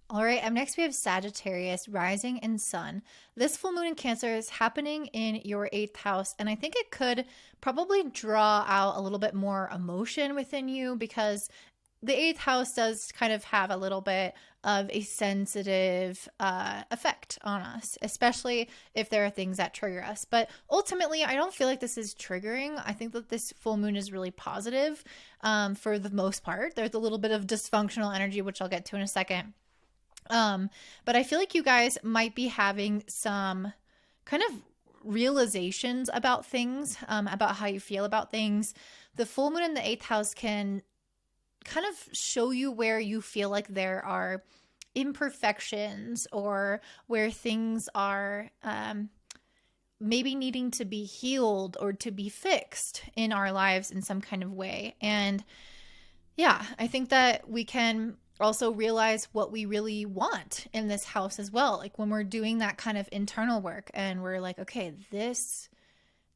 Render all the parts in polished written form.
All right, up next we have Sagittarius, rising and sun. This full moon in Cancer is happening in your eighth house, and I think it could probably draw out a little bit more emotion within you because the eighth house does kind of have a little bit of a sensitive effect on us, especially if there are things that trigger us. But ultimately, I don't feel like this is triggering. I think that this full moon is really positive for the most part. There's a little bit of dysfunctional energy, which I'll get to in a second. Um, but I feel like you guys might be having some kind of realizations about things, about how you feel about things. The full moon in the eighth house can kind of show you where you feel like there are imperfections or where things are maybe needing to be healed or to be fixed in our lives in some kind of way. And yeah, I think that we can also realize what we really want in this house as well. Like when we're doing that kind of internal work and we're like, okay, this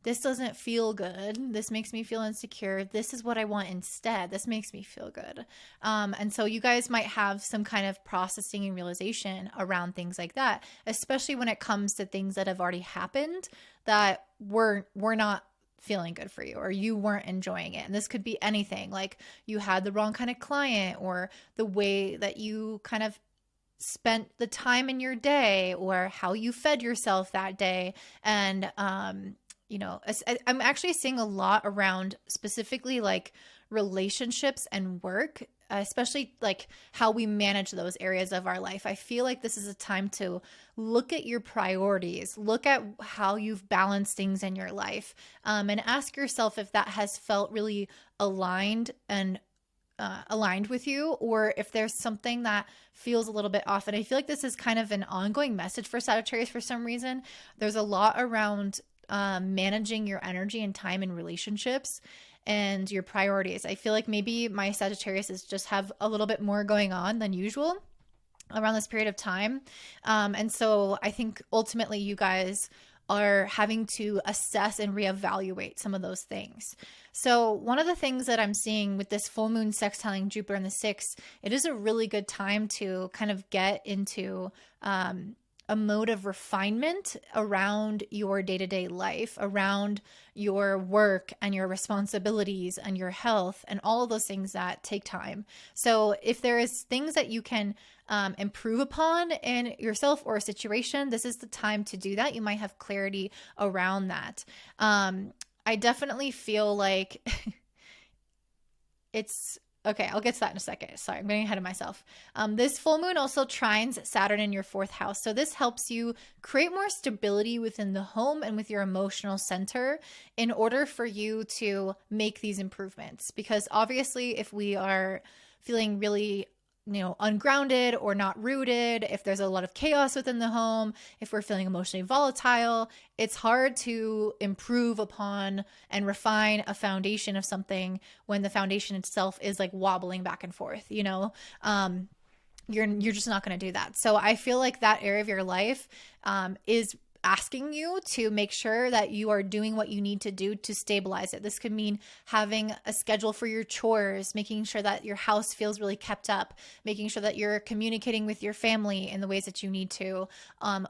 doesn't feel good. This makes me feel insecure. This is what I want instead. This makes me feel good. And so you guys might have some kind of processing and realization around things like that, especially when it comes to things that have already happened that were not feeling good for you or you weren't enjoying it. And this could be anything, like you had the wrong kind of client or the way that you kind of spent the time in your day or how you fed yourself that day. And I'm actually seeing a lot around specifically like relationships and work, especially like how we manage those areas of our life. I feel like this is a time to look at your priorities, look at how you've balanced things in your life, and ask yourself if that has felt really aligned and aligned with you, or if there's something that feels a little bit off. And I feel like this is kind of an ongoing message for Sagittarius for some reason. There's a lot around managing your energy and time in relationships and your priorities. I feel like maybe my Sagittarius is just have a little bit more going on than usual around this period of time. And so I think ultimately you guys are having to assess and reevaluate some of those things. So one of the things that I'm seeing with this full moon sextiling Jupiter in the sixth, it is a really good time to kind of get into a mode of refinement around your day-to-day life, around your work and your responsibilities and your health and all of those things that take time. So if there is things that you can improve upon in yourself or a situation, this is the time to do that. You might have clarity around that. I definitely feel like it's okay. I'll get to that in a second. Sorry, I'm getting ahead of myself. This full moon also trines Saturn in your fourth house. So this helps you create more stability within the home and with your emotional center in order for you to make these improvements. Because obviously, if we are feeling really ungrounded or not rooted, if there's a lot of chaos within the home, if we're feeling emotionally volatile, it's hard to improve upon and refine a foundation of something when the foundation itself is like wobbling back and forth, you're just not going to do that. So I feel like that area of your life is asking you to make sure that you are doing what you need to do to stabilize it. This could mean having a schedule for your chores, making sure that your house feels really kept up, making sure that you're communicating with your family in the ways that you need to,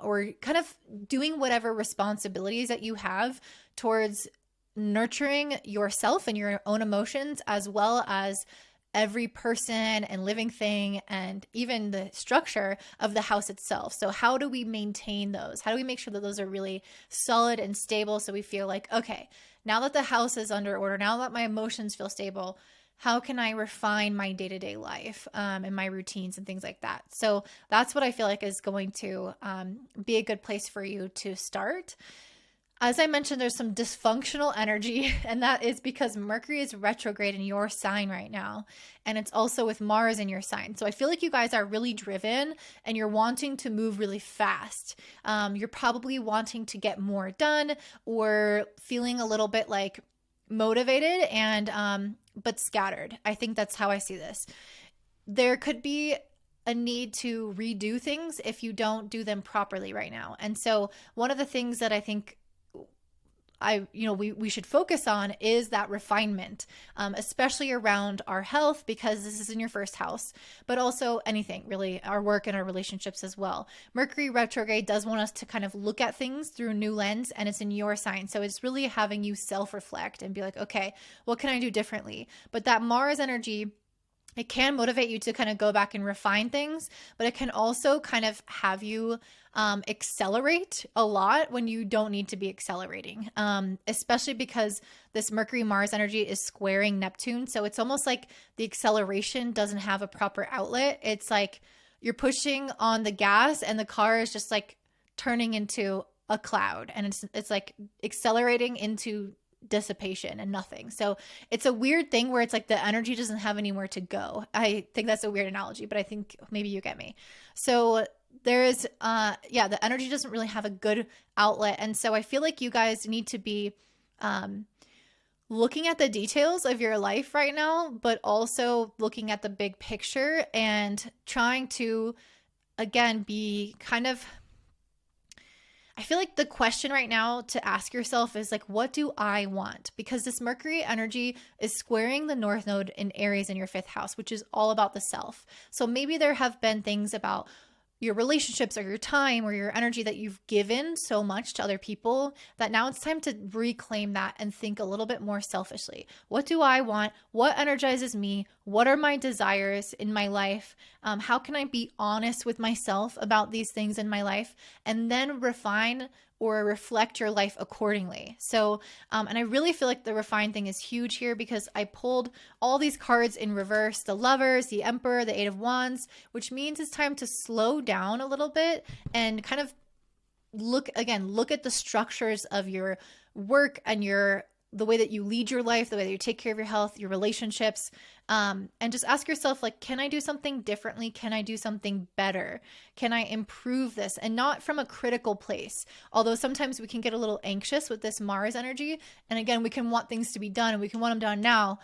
or kind of doing whatever responsibilities that you have towards nurturing yourself and your own emotions, as well as every person and living thing and even the structure of the house itself. So how do we maintain those? How do we make sure that those are really solid and stable so we feel like, okay, now that the house is under order, now that my emotions feel stable, how can I refine my day-to-day life and my routines and things like that? So that's what I feel like is going to be a good place for you to start. As I mentioned, there's some dysfunctional energy, and that is because Mercury is retrograde in your sign right now. And it's also with Mars in your sign. So I feel like you guys are really driven and you're wanting to move really fast. You're probably wanting to get more done or feeling a little bit like motivated and but scattered. I think that's how I see this. There could be a need to redo things if you don't do them properly right now. And so one of the things that I think we should focus on is that refinement, especially around our health, because this is in your first house, but also anything really, our work and our relationships as well. Mercury retrograde does want us to kind of look at things through a new lens, and it's in your sign. So it's really having you self-reflect and be like, okay, what can I do differently? But that Mars energy, it can motivate you to kind of go back and refine things, but it can also kind of have you accelerate a lot when you don't need to be accelerating, especially because this Mercury Mars energy is squaring Neptune. So it's almost like the acceleration doesn't have a proper outlet. It's like you're pushing on the gas and the car is just like turning into a cloud, and it's like accelerating into dissipation and nothing. So it's a weird thing where it's like the energy doesn't have anywhere to go. I think that's a weird analogy, but I think maybe you get me. So there's the energy doesn't really have a good outlet. And so I feel like you guys need to be looking at the details of your life right now, but also looking at the big picture and trying to, again, be kind of, I feel like the question right now to ask yourself is like, what do I want? Because this Mercury energy is squaring the North Node in Aries in your 5th house, which is all about the self. So maybe there have been things about your relationships or your time or your energy that you've given so much to other people that now it's time to reclaim that and think a little bit more selfishly. What do I want? What energizes me? What are my desires in my life? How can I be honest with myself about these things in my life, and then refine or reflect your life accordingly? So, and I really feel like the refine thing is huge here because I pulled all these cards in reverse: the Lovers, the Emperor, the Eight of Wands, which means it's time to slow down a little bit and kind of look at the structures of your work and the way that you lead your life, the way that you take care of your health, your relationships, and just ask yourself, like, can I do something differently? Can I do something better? Can I improve this? And not from a critical place. Although sometimes we can get a little anxious with this Mars energy. And again, we can want things to be done and we can want them done now.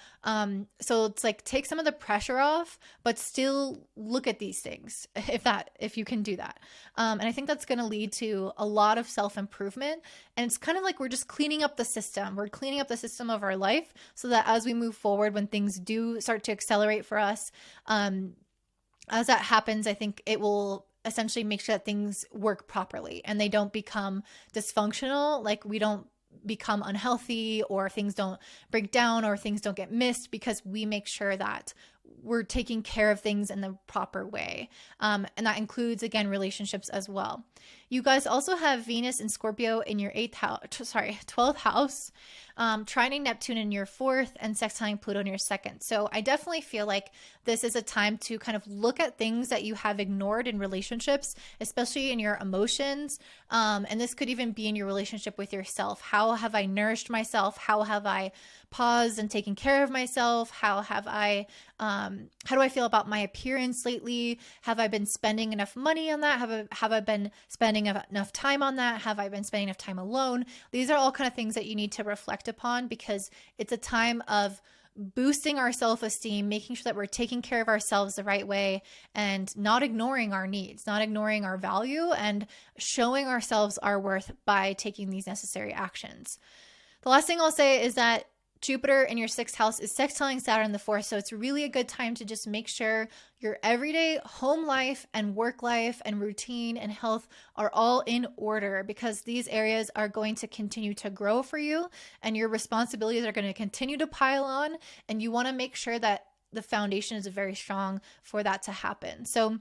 So it's like, take some of the pressure off, but still look at these things if you can do that. And I think that's going to lead to a lot of self-improvement. And it's kind of like we're just cleaning up the system. We're cleaning up the system of our life so that as we move forward, when things do start to accelerate for us, as that happens, I think it will essentially make sure that things work properly and they don't become dysfunctional. Like we don't become unhealthy, or things don't break down, or things don't get missed, because we make sure that we're taking care of things in the proper way. And that includes, again, relationships as well. You guys also have Venus and Scorpio in your 12th house, trining Neptune in your 4th, and sextiling Pluto in your 2nd. So I definitely feel like this is a time to kind of look at things that you have ignored in relationships, especially in your emotions. And this could even be in your relationship with yourself. How have I nourished myself? How have I paused and taken care of myself? How do I feel about my appearance lately? Have I been spending enough money on that? Have I been spending enough time on that? Have I been spending enough time alone? These are all kind of things that you need to reflect upon, because it's a time of boosting our self-esteem, making sure that we're taking care of ourselves the right way, and not ignoring our needs, not ignoring our value, and showing ourselves our worth by taking these necessary actions. The last thing I'll say is that Jupiter in your 6th house is sextiling Saturn in the 4th. So it's really a good time to just make sure your everyday home life and work life and routine and health are all in order, because these areas are going to continue to grow for you and your responsibilities are going to continue to pile on. And you want to make sure that the foundation is very strong for that to happen. So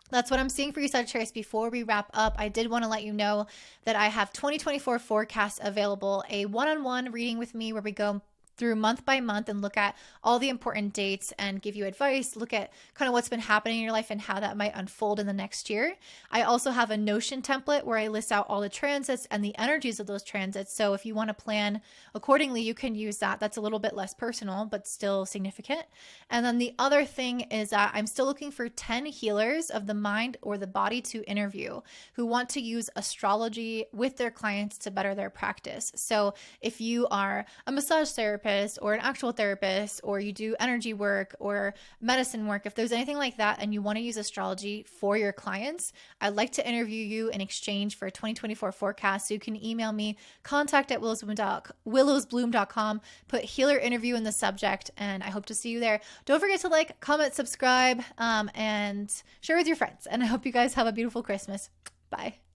that's what I'm seeing for you, Sagittarius. Before we wrap up, I did want to let you know that I have 2024 forecasts available, a one-on-one reading with me where we go through month by month and look at all the important dates and give you advice, look at kind of what's been happening in your life and how that might unfold in the next year. I also have a Notion template where I list out all the transits and the energies of those transits. So if you want to plan accordingly, you can use that. That's a little bit less personal, but still significant. And then the other thing is that I'm still looking for 10 healers of the mind or the body to interview who want to use astrology with their clients to better their practice. So if you are a massage therapist, therapist or an actual therapist, or you do energy work or medicine work, if there's anything like that and you want to use astrology for your clients, I'd like to interview you in exchange for a 2024 forecast. So you can email me, contact@willowsbloom.com, put healer interview in the subject, and I hope to see you there. Don't forget to like, comment, subscribe, and share with your friends. And I hope you guys have a beautiful Christmas. Bye.